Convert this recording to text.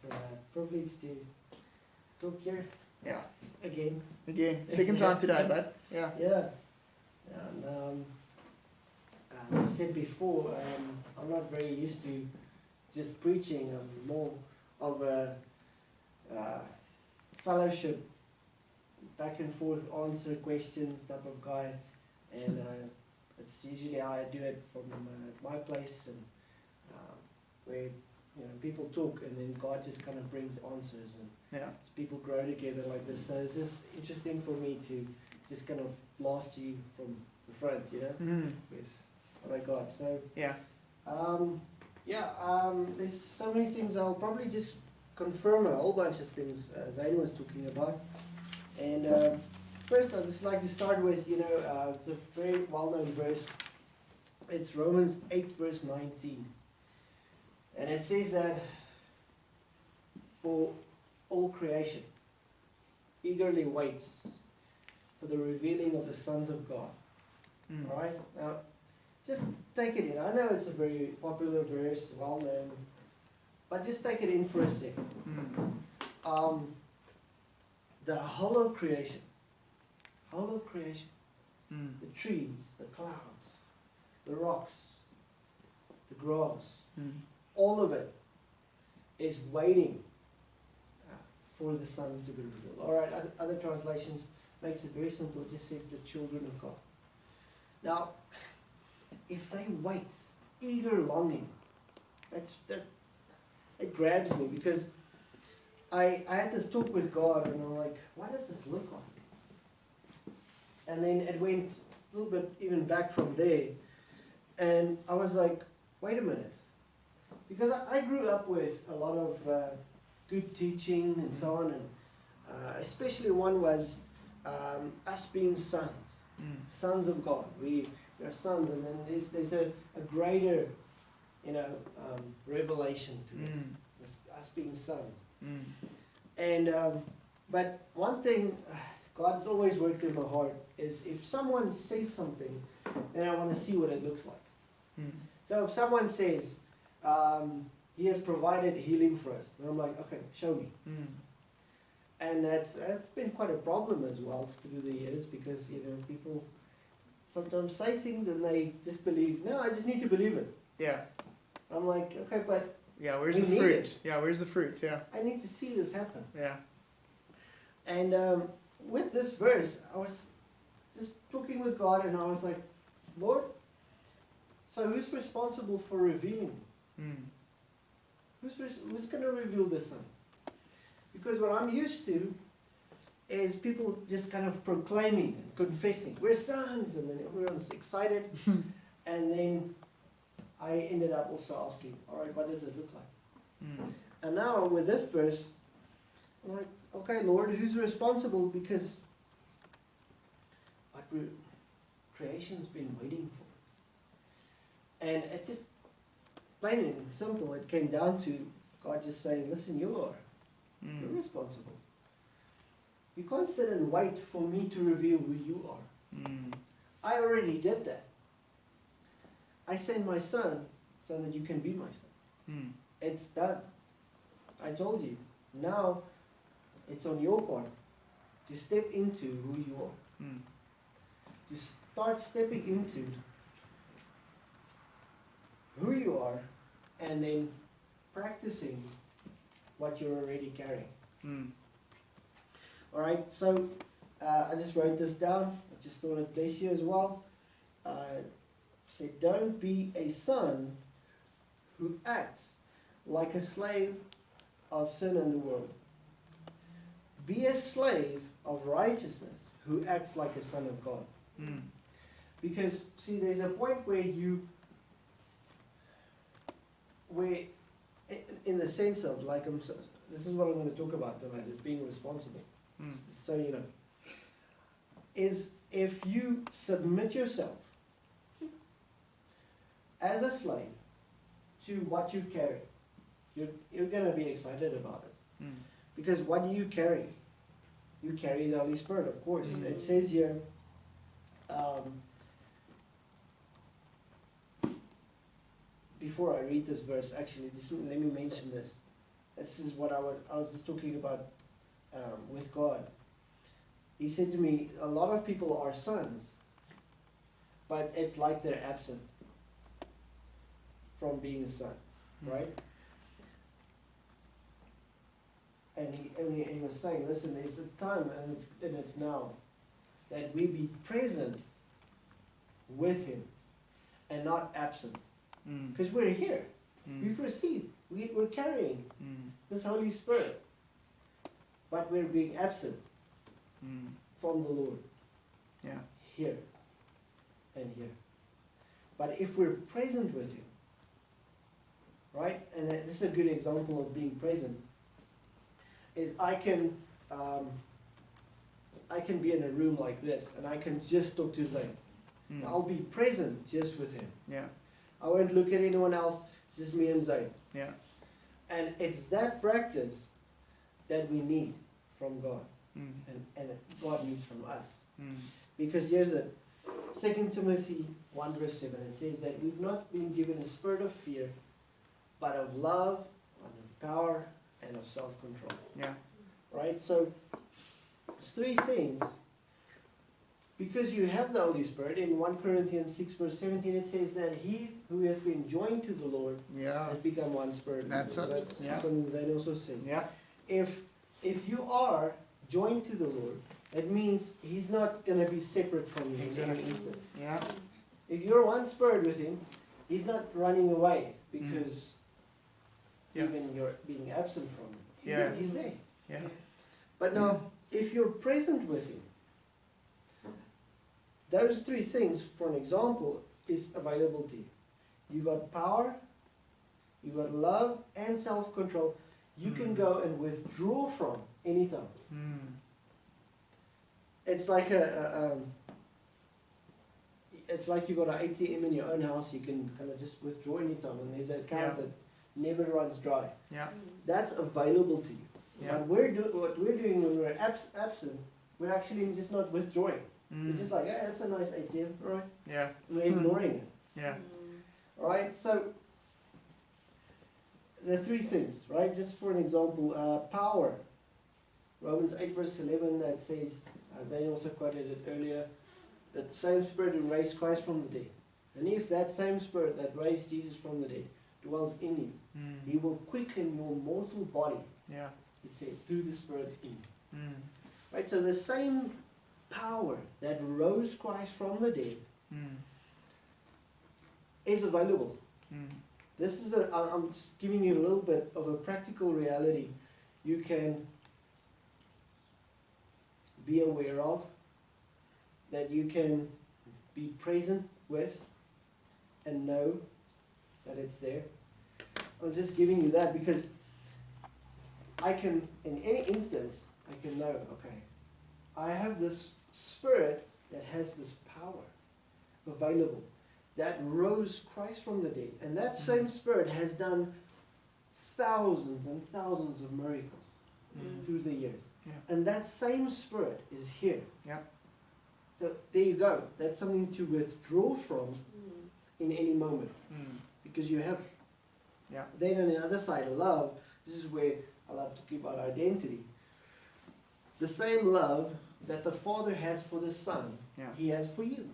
It's a privilege to talk here Yeah. again. Second time today, bud. Yeah. Yeah. And as I said before, I'm not very used to just preaching. I'm more of a fellowship, back and forth, answer questions type of guy, and it's usually how I do it from my place, and where people talk, and then God just kind of brings answers, and as people grow together like this. So it's just interesting for me to just kind of blast you from the front, with what I got. So there's so many things. I'll probably just confirm a whole bunch of things Zane was talking about. And first, I'd just like to start with, it's a very well-known verse. It's Romans 8, verse 19. And it says that, for all creation eagerly waits for the revealing of the sons of God. All right? Now, just take it in. I know it's a very popular verse, well-known, but just take it in for a second. The whole of creation, the trees, the clouds, the rocks, the grass, all of it is waiting for the sons to be revealed. All right, other translations makes it very simple. It just says the children of God. Now, if they wait, eager longing, it grabs me, because I had this talk with God, and I'm like, what does this look like? And then it went a little bit even back from there, and I was like, wait a minute. Because I grew up with a lot of good teaching and so on, and especially one was us being sons, sons of God. We are sons, and then there's a greater, revelation to it, us being sons. And but one thing God's always worked in my heart is, if someone says something, then I want to see what it looks like. So if someone says, He has provided healing for us, and I'm like, okay, show me. And that's been quite a problem as well through the years, because people sometimes say things and they just believe, no, I just need to believe it. Yeah. I'm like, okay, but where's the fruit? Where's the fruit? I need to see this happen. Yeah. And with this verse, I was just talking with God, and I was like, Lord, so who's responsible for revealing? Who's going to reveal the sons? Because what I'm used to is people just kind of proclaiming and confessing, we're sons, and then everyone's excited. And then I ended up also asking, all right, what does it look like? And now with this verse, I'm like, okay, Lord, who's responsible? Because what creation's been waiting for. And it just, plain and simple, it came down to God just saying, listen, you're responsible. You can't sit and wait for me to reveal who you are. I already did that. I sent my son so that you can be my son. It's done. I told you. Now it's on your part to step into who you are. To start stepping into who you are, and then practicing what you're already carrying. Alright, so I just wrote this down. I just thought I'd bless you as well. Said, don't be a son who acts like a slave of sin in the world. Be a slave of righteousness who acts like a son of God. Because, see, there's a point where in the sense of, like, this is what I'm going to talk about tonight, is being responsible. So you know, is if you submit yourself as a slave to what you carry, you're going to be excited about it. Because what do you carry? You carry the Holy Spirit, of course. It says here, before I read this verse, actually, let me mention this. This is what I was just talking about with God. He said to me, a lot of people are sons, but it's like they're absent from being a son, right? And he was saying, listen, there's a time, and it's now, that we be present with him and not absent. Because we're here. We've received. We're carrying this Holy Spirit. But we're being absent from the Lord. Yeah. Here and here. But if we're present with him, right? And this is a good example of being present. Is I can be in a room like this and I can just talk to Zane. I'll be present just with him. Yeah. I won't look at anyone else. It's just me and Zane. Yeah. And it's that practice that we need from God, and God needs from us. Because here's it, 2 Timothy 1 verse 7. It says that we've not been given a spirit of fear, but of love, and of power, and of self-control. Yeah. Right? So it's three things. Because you have the Holy Spirit, in 1 Corinthians 6 verse 17 it says that he who has been joined to the Lord has become one spirit. That's it. That's Yeah. something Zayn also said. Yeah. If you are joined to the Lord, it means he's not going to be separate from you in any instant. Yeah. If you're one spirit with him, he's not running away because even you're being absent from him. He's there. Yeah. But now, if you're present with him, those three things, for an example, is available to you. You got power, you got love and self-control. You can go and withdraw from anytime. It's like it's like you got an ATM in your own house. You can kind of just withdraw anytime, and there's an account that never runs dry. Yeah. That's available to you. Yeah. But what we're doing when we're absent, we're actually just not withdrawing. We're just like, that's a nice ATM, all right? Yeah. We're ignoring it. Yeah. All right, so there are three things, right? Just for an example, power. Romans 8 verse 11, that says, as I also quoted it earlier, that the same Spirit who raised Christ from the dead. And if that same Spirit that raised Jesus from the dead dwells in you, he will quicken your mortal body. Yeah. It says, through the Spirit in you. Right, so the same power that rose Christ from the dead is available. This is I'm just giving you a little bit of a practical reality you can be aware of, that you can be present with and know that it's there. I'm just giving you that because I can, in any instance, I can know, okay, I have this Spirit that has this power available that rose Christ from the dead. And that same Spirit has done thousands and thousands of miracles through the years. Yeah. And that same Spirit is here. Yeah. So there you go. That's something to withdraw from in any moment. Because you have. Yeah. Then on the other side, love. This is where I love to keep our identity. The same love that the Father has for the Son, he has for you.